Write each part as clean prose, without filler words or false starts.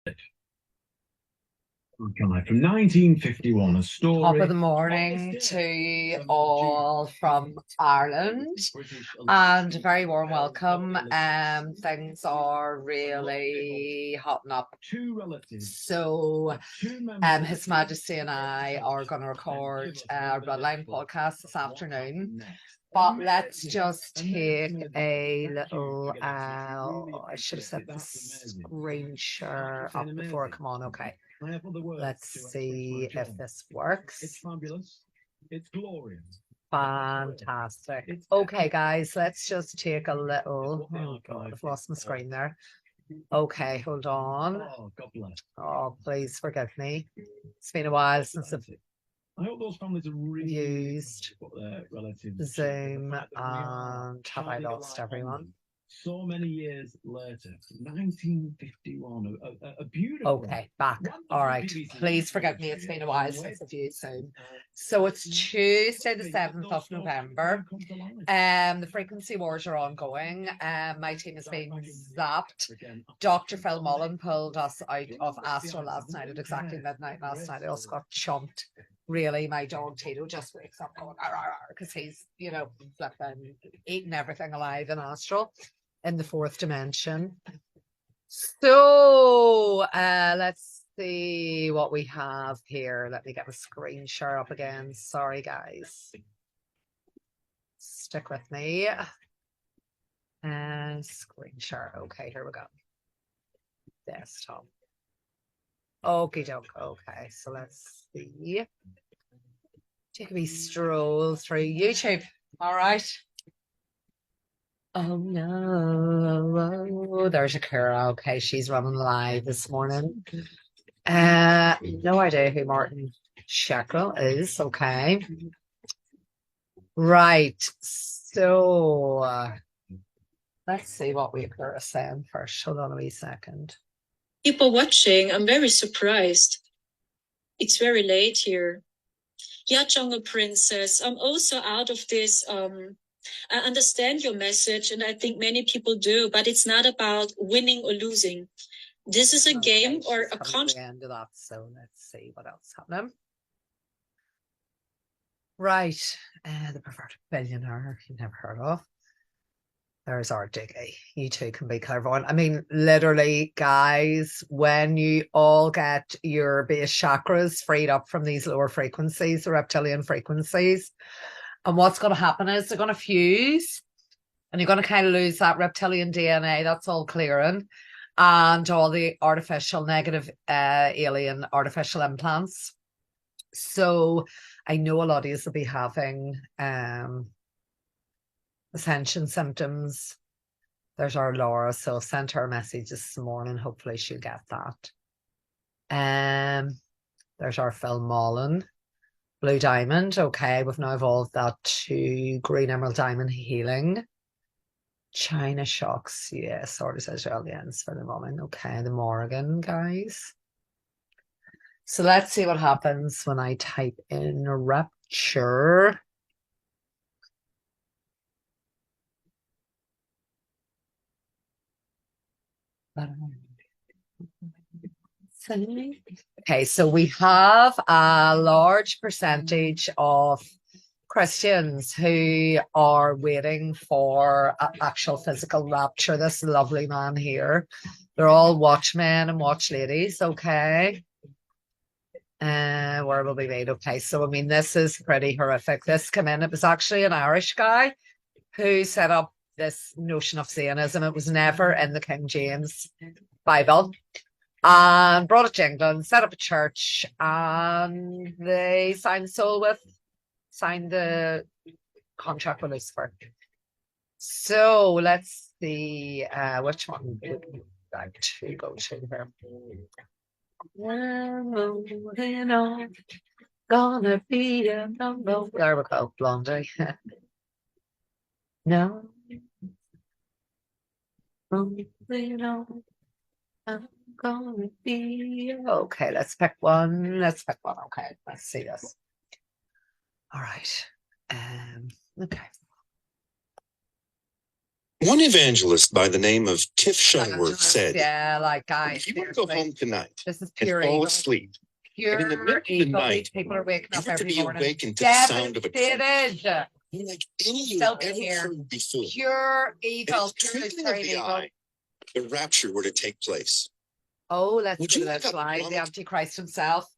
Guy from 1951, a story. Top of the morning to all from Ireland, and a very warm welcome. Things are really hotting up. So, His Majesty and I are going to record our Bloodline podcast this afternoon. But let's just take a little. I should have set the screen share up before I come on. Okay. Let's see if this works. It's fabulous. It's glorious. Fantastic. Okay, guys, let's just take a little. Oh, God, I've lost my screen there. Okay, hold on. Oh, God bless. Oh, please forgive me. It's been a while since I've I hope those families are really used relatives. Zoom, and have I lost everyone? So many years later, 1951, a beautiful. Okay, back. All right. Please forgive me. It's been a while since I've used Zoom. So it's Tuesday, the 7th of November. The frequency wars are ongoing. My team has been zapped. Dr. Phil Mullen pulled us out of Astro last night at exactly midnight last night. I also got chumped. Really, my dog Tito just wakes up going because he's, flipping, eating everything alive in Astral in the fourth dimension. So let's see what we have here. Let me get the screen share up again. Sorry, guys. Stick with me. And screen share. Okay, here we go. Desktop. Okie doke. Okay, so let's see. Take a wee stroll through YouTube. All right. Oh no, there's Akira. Okay, she's running live this morning. No idea who Martin Sheckle is. Okay. Right. So let's see what we are saying first. Hold on a wee second. People watching, I'm very surprised. It's very late here. Yeah, Jungle Princess. I'm also out of this. I understand your message, and I think many people do, but it's not about winning or losing. This is a game or a contract. End of that. So let's see what else happening. Right. The Perverted Billionaire, you've never heard of. There's our Diggy. You two can be clairvoyant. I mean, literally, guys, when you all get your base chakras freed up from these lower frequencies, the reptilian frequencies, and what's going to happen is they're going to fuse, and you're going to kind of lose that reptilian DNA. That's all clearing, and all the artificial negative alien artificial implants. So I know a lot of you will be having ascension symptoms. There's our Laura, so sent her a message this morning. Hopefully she'll get that. There's our Phil Mullen, Blue Diamond. Okay, we've now evolved that to Green Emerald Diamond Healing. China Shocks, yes, orders Israelians for the moment. Okay, the Morgan guys. So let's see what happens when I type in Rapture. Okay, so we have a large percentage of Christians who are waiting for actual physical rapture. This lovely man here. They're all watchmen and watch ladies, okay? Where will we meet? Okay, so I mean, this is pretty horrific. This came in, it was actually an Irish guy who set up this notion of Zionism. It was never in the King James Bible. And brought it to England, set up a church, and they signed the contract with Lucifer. So let's see which one would we like to go to here. Moving on, gonna be a number. There we go, Blondie. No. Moving on, I'm gonna be okay. Let's pick one. Okay, let's see this. All right. Okay. One evangelist by the name of Tiff Shunworth said, yeah, like guys, if you want to go home tonight this is and pure fall evil. asleep, Pure and in the middle of the evil. night, People are waking you up were to every be morning. awakened to the sound of a trumpet, Devastated. like any you've Self ever here. heard before. Pure And evil. if Pure twinkling of very the evil. eye, the rapture were to take place. Oh, let's Would give you it a look up slide. The Promise? Antichrist himself.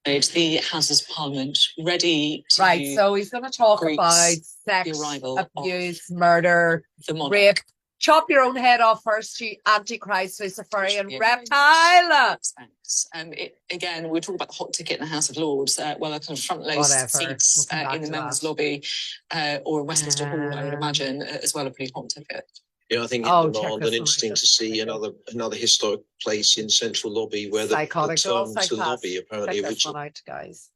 The Houses of Parliament ready to Right, so he's going to talk greet about the sex, arrival of abuse, murder, the monarch. rape. Chop your own head off first, you Antichrist, Luciferian reptile. Thanks. Again, we're talking about the hot ticket in the House of Lords. Well, a kind of front low seats We'll in the members' lobby or in Westminster Hall, I would imagine, as well, a pretty hot ticket. Yeah, I think Oh, in Milan, and interesting to see another historic place in central lobby where the term to lobby apparently check this originally. one out, guys.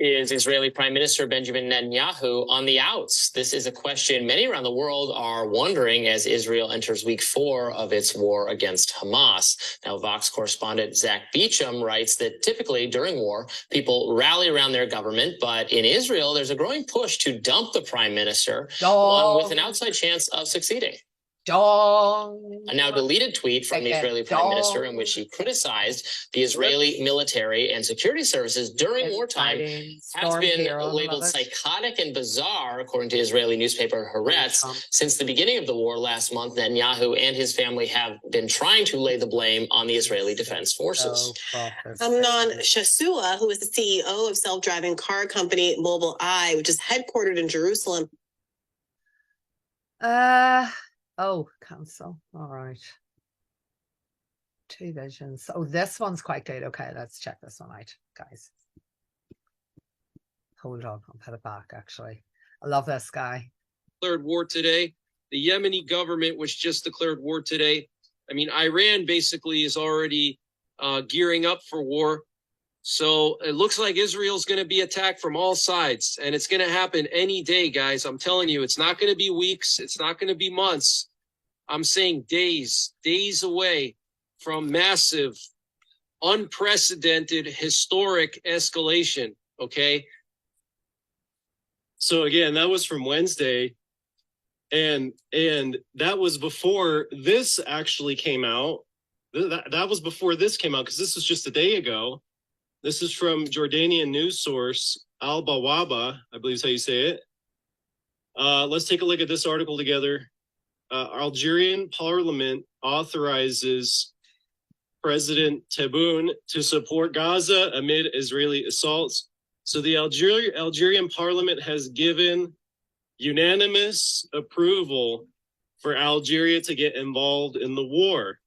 Is Israeli Prime Minister Benjamin Netanyahu on the outs? This is a question many around the world are wondering as Israel enters week 4 of its war against Hamas. Now, Vox correspondent Zach Beecham writes that typically during war, people rally around their government, but in Israel, there's a growing push to dump the prime minister, one with an outside chance of succeeding. A now deleted tweet from the Israeli Prime Minister in which he criticized the Israeli military and security services during wartime has been labeled psychotic and bizarre, according to Israeli newspaper Haaretz. Since the beginning of the war last month, Netanyahu and his family have been trying to lay the blame on the Israeli Defense Forces. Amnon Shasua, who is the CEO of self-driving car company Mobile Eye, which is headquartered in Jerusalem. Oh, cancel. All right. 2 visions. Oh, this one's quite good. Okay, let's check this one out, guys. Hold on, I'll put it back, actually. I love this guy. Declared war today. The Yemeni government was just declared war today. I mean, Iran basically is already gearing up for war. So it looks like Israel's going to be attacked from all sides, and it's going to happen any day, guys. I'm telling you, it's not going to be weeks. It's not going to be months. I'm saying days away from massive, unprecedented, historic escalation. Okay. So again, that was from Wednesday. And that was before this actually came out. That was before this came out, because this was just a day ago. This is from Jordanian news source Al Bawaba, I believe is how you say it. Let's take a look at this article together. Algerian parliament authorizes President Tebboune to support Gaza amid Israeli assaults. So the Algerian parliament has given unanimous approval for Algeria to get involved in the war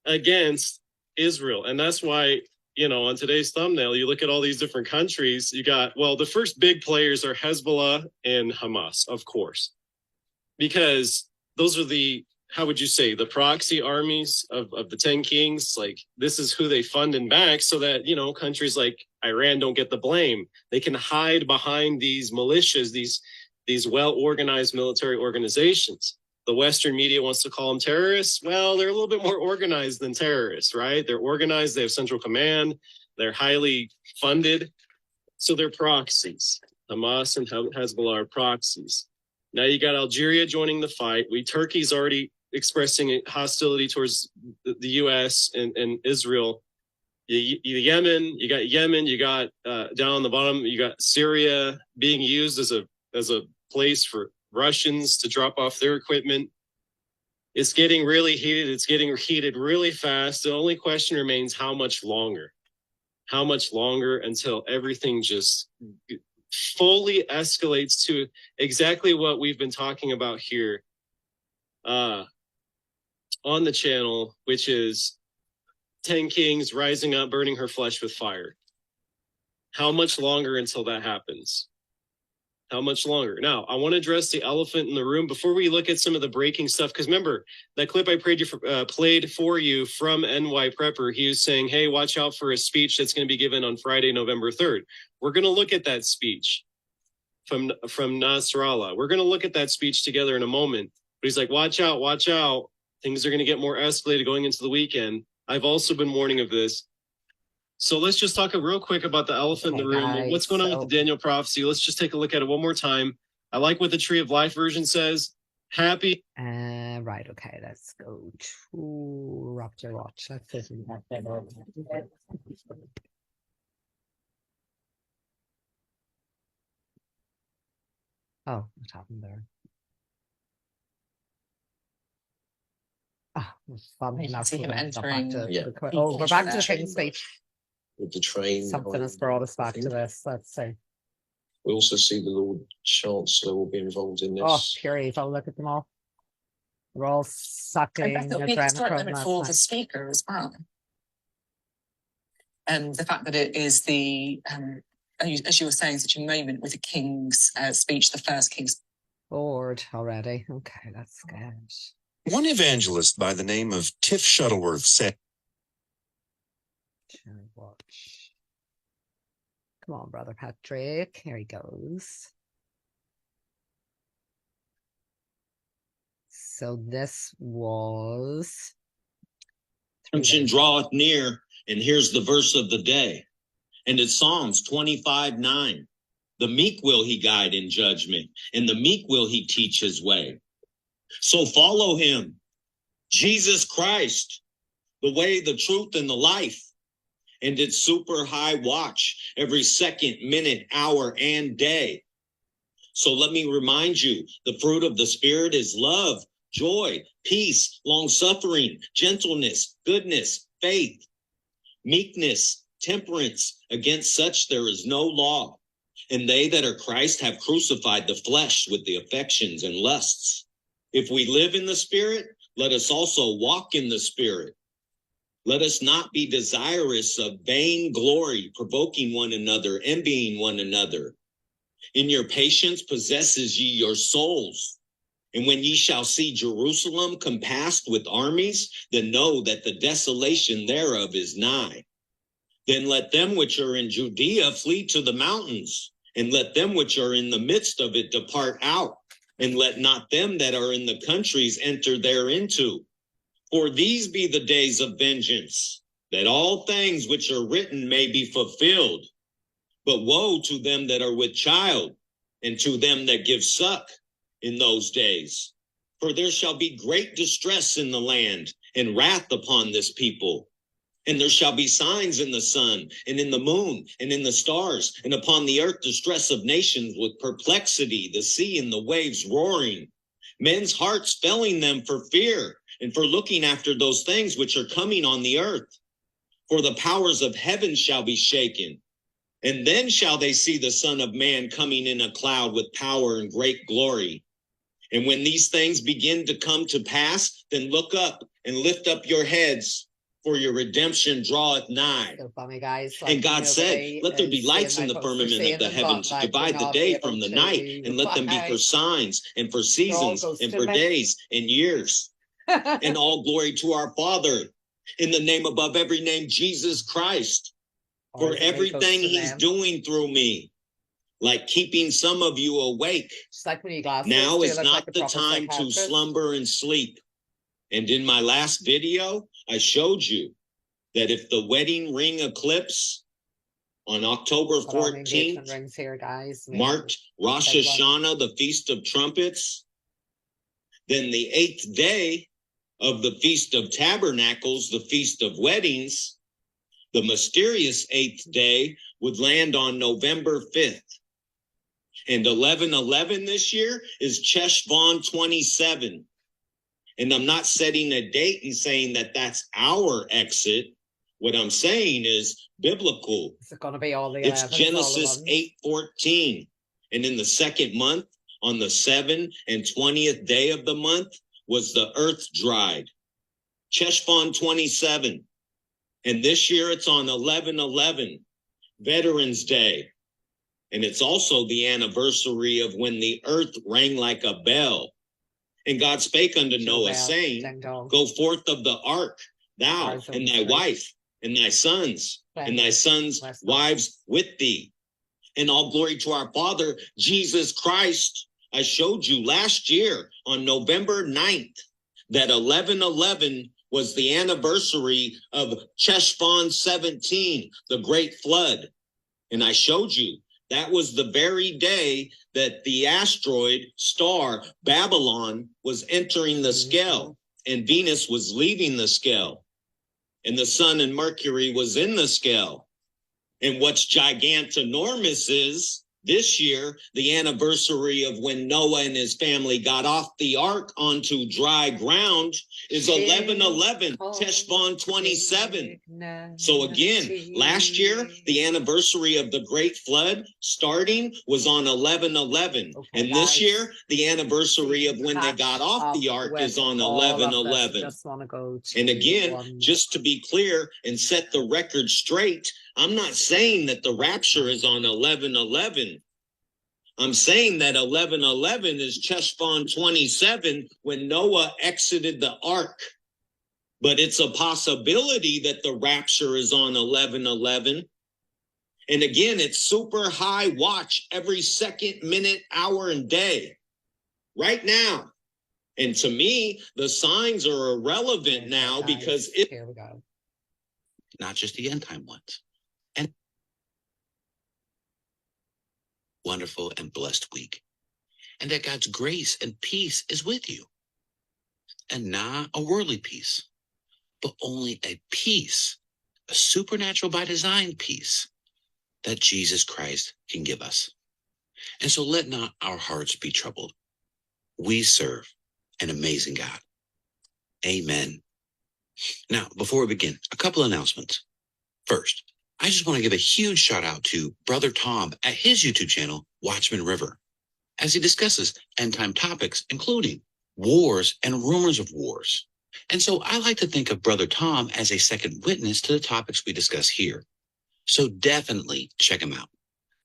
against Israel. And that's why, you know, on today's thumbnail, you look at all these different countries. You got, well, the first big players are Hezbollah and Hamas, of course, because those are the, how would you say, the proxy armies of the 10 kings. Like, this is who they fund and back so that, you know, countries like Iran don't get the blame. They can hide behind these militias, these well-organized military organizations. The Western media wants to call them terrorists. Well, they're a little bit more organized than terrorists, right? They're organized, they have central command, they're highly funded. So they're proxies. Hamas and Hezbollah are proxies. Now you got Algeria joining the fight. Turkey's already expressing hostility towards the U.S. and Israel. Yemen, you got down on the bottom, you got Syria being used as a place for Russians to drop off their equipment. It's getting really heated. It's getting heated really fast. The only question remains, how much longer? How much longer until everything just fully escalates to exactly what we've been talking about here on the channel, which is 10 kings rising up, burning her flesh with fire. How much longer until that happens? How much longer? Now, I want to address the elephant in the room before we look at some of the breaking stuff. Because remember, that clip I played for you from NY Prepper, he was saying, hey, watch out for a speech that's going to be given on Friday, November 3rd. We're going to look at that speech from Nasrallah. We're going to look at that speech together in a moment. But he's like, watch out, watch out. Things are going to get more escalated going into the weekend. I've also been warning of this. So let's just talk real quick about the elephant in the room. Guys, What's going on with the Daniel prophecy? Let's just take a look at it one more time. I like what the Tree of Life version says. Happy. Right, okay, let's go to Rapture Watch. Oh, what happened there? Ah, it's funny enough. See him We're back entering. to we're back to the King's Speech. With the train. Something has brought us back to this. Let's see. We also see the Lord Chancellor will be involved in this. Oh, pure evil. Look at them all. They're all sucking. I think it's a moment for the speaker as well. And the fact that it is the, as you were saying, such a moment with the King's speech, the first King's. Bored already. Okay, that's good. One evangelist by the name of Tiff Shuttleworth said, Watch. Come on, Brother Patrick. Here he goes. So this was. Redemption draweth near, and here's the verse of the day. And it's Psalms 25:9. The meek will he guide in judgment, and the meek will he teach his way. So follow him, Jesus Christ, the way, the truth, and the life. And it's super high watch every second, minute, hour, and day. So let me remind you, the fruit of the Spirit is love, joy, peace, long-suffering, gentleness, goodness, faith, meekness, temperance. Against such there is no law. And they that are Christ have crucified the flesh with the affections and lusts. If we live in the Spirit, let us also walk in the Spirit. Let us not be desirous of vain glory, provoking one another, envying one another. In your patience possesses ye your souls. And when ye shall see Jerusalem compassed with armies, then know that the desolation thereof is nigh. Then let them which are in Judea flee to the mountains, and let them which are in the midst of it depart out, and let not them that are in the countries enter thereinto. For these be the days of vengeance, that all things which are written may be fulfilled. But woe to them that are with child, and to them that give suck in those days. For there shall be great distress in the land, and wrath upon this people. And there shall be signs in the sun, and in the moon, and in the stars, and upon the earth distress of nations with perplexity, the sea and the waves roaring. Men's hearts failing them for fear, and for looking after those things which are coming on the earth. For the powers of heaven shall be shaken. And then shall they see the Son of Man coming in a cloud with power and great glory. And when these things begin to come to pass, then look up and lift up your heads, for your redemption draweth nigh. So funny, guys. And God said, let there be lights in the firmament of the heavens to divide the day from the night, and let them be for signs and for seasons and for days and years. And all glory to our Father in the name above every name, Jesus Christ, for everything he's doing through me, like keeping some of you awake. Like when you glasses, now is not like the time to slumber and sleep. And in my last video, I showed you that if the wedding ring eclipse on October 14th here, guys. marked Rosh Hashanah, the Feast of Trumpets, then the 8th day of the Feast of Tabernacles, the Feast of Weddings, the mysterious 8th day would land on November 5th. And 11/11 this year is Cheshvan 27. And I'm not setting a date and saying that that's our exit. What I'm saying is biblical. Is it going to be all the It's Genesis 8:14. And in the second month, on the 7th and 20th day of the month, was the earth dried. Cheshvan 27. And this year it's on 11/11, Veterans Day. And it's also the anniversary of when the earth rang like a bell. And God spake unto Noah, saying, go forth of the ark, thou and thy wife, and thy sons, and thy sons' wives with thee. And all glory to our Father, Jesus Christ. I showed you last year on November 9th that 11/11 was the anniversary of Cheshvan 17, the great flood. And I showed you that was the very day that the asteroid star Babylon was entering the scale and Venus was leaving the scale and the sun and Mercury was in the scale. And what's gigantinormous is this year, the anniversary of when Noah and his family got off the ark onto dry ground is 11/11, Teshvan 27. So again, last year, the anniversary of the Great Flood starting was on 11/11. And this year, the anniversary of when they got off the ark is on 11/11. And again, just to be clear and set the record straight, I'm not saying that the rapture is on 11/11. I'm saying that 11/11 is Cheshvan 27 when Noah exited the ark. But it's a possibility that the rapture is on 11/11. And again, it's super high watch every second, minute, hour, and day. Right now. And to me, the signs are irrelevant now because Here we go. Not just the end time ones. And wonderful and blessed week. And that God's grace and peace is with you. And not a worldly peace, but only a peace, a supernatural by design peace that Jesus Christ can give us. And so let not our hearts be troubled. We serve an amazing God. Amen. Now, before we begin, a couple announcements. First, I just want to give a huge shout out to Brother Tom at his YouTube channel, Watchman River, as he discusses end time topics, including wars and rumors of wars. And so I like to think of Brother Tom as a second witness to the topics we discuss here. So definitely check him out.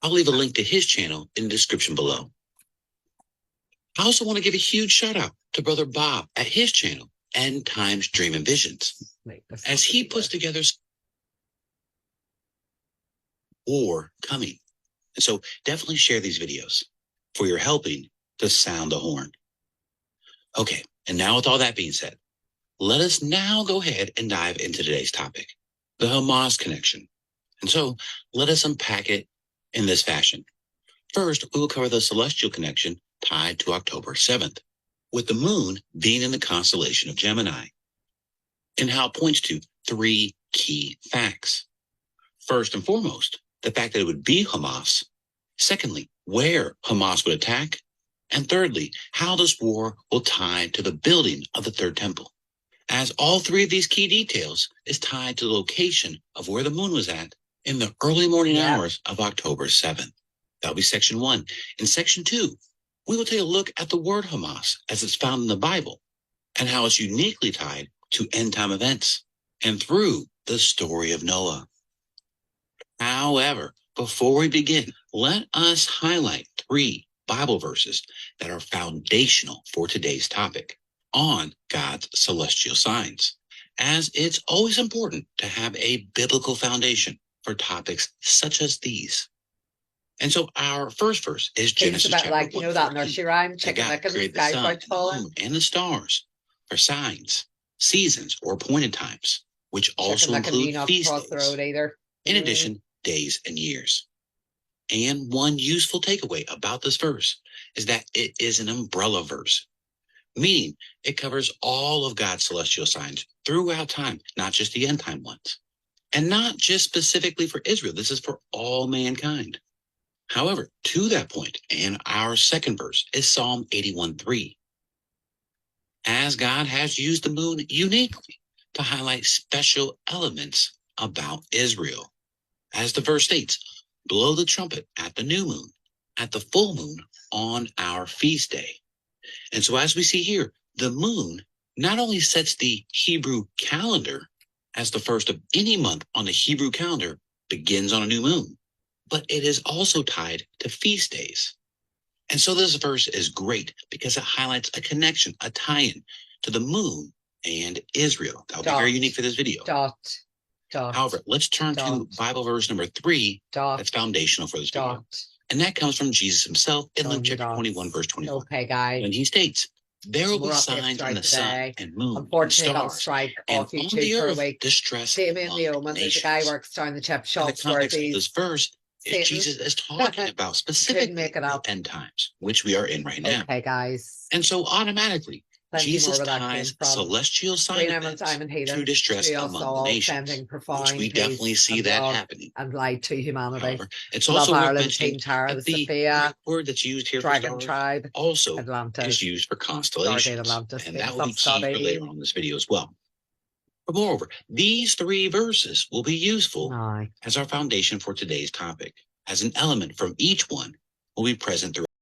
I'll leave a link to his channel in the description below. I also want to give a huge shout out to Brother Bob at his channel, End Times Dream and Visions, as he puts together war coming. And so definitely share these videos for your helping to sound the horn. Okay, and now with all that being said, let us now go ahead and dive into today's topic, the Hamas connection. And so let us unpack it in this fashion. First, we will cover the celestial connection tied to October 7th, with the moon being in the constellation of Gemini, and how it points to three key facts. First and foremost, the fact that it would be Hamas. Secondly, where Hamas would attack. And thirdly, how this war will tie to the building of the third temple, as all three of these key details is tied to the location of where the moon was at in the early morning hours of October 7th. That'll be section 1. In section 2, we will take a look at the word Hamas as it's found in the Bible and how it's uniquely tied to end time events and through the story of Noah. However, before we begin, let us highlight 3 Bible verses that are foundational for today's topic on God's celestial signs, as it's always important to have a biblical foundation for topics such as these. And so our first verse is Genesis chapter 1. You know that nursery rhyme, chicken God lickers, created the guys sun, right the falling. moon, and the stars for signs, seasons, or appointed times, which also include feast days. In addition, days and years. And one useful takeaway about this verse is that it is an umbrella verse, meaning it covers all of God's celestial signs throughout time, not just the end time ones, and not just specifically for Israel. This is for all mankind. However, to that point, and our second verse is Psalm 81:3. As God has used the moon uniquely to highlight special elements about Israel. As the verse states, blow the trumpet at the new moon, at the full moon on our feast day. And so as we see here, the moon not only sets the Hebrew calendar as the first of any month on the Hebrew calendar begins on a new moon, but it is also tied to feast days. And so this verse is great because it highlights a connection, a tie-in to the moon and Israel. That'll be very unique for this video. However, let's turn to Bible verse number 3 that's foundational for this video. And that comes from Jesus himself in Luke chapter 21, verse 21. Okay, guys. And he states, There will More be updates signs throughout in the the sun day. and moon and Unfortunately, got stars, strike and off on YouTube the for a earth week. distress Damien among Newman, there's a guy nations. works down the chip And the shops where context of this these verse is Satan Jesus is talking about couldn't specifically make it the up. end times, which we are in right now. Okay, guys. And so automatically, Plenty Jesus more where that came ties from. celestial sign Green Emerald events Diamond to Healing distress to us among the all, nations, sending which profound we definitely peace see and that love happening. and light to humanity. However, it's Love also worth Ireland, mentioning Team Tara, that the the Sophia, Greek word that's used here for Dragon stars Tribe, also Atlantis, is used for Stargate constellations, Atlantis, and that Phoenix will be of key for Study. later on in this video as well. But moreover, these three verses will be useful Aye. as our foundation for today's topic, as an element from each one will be present throughout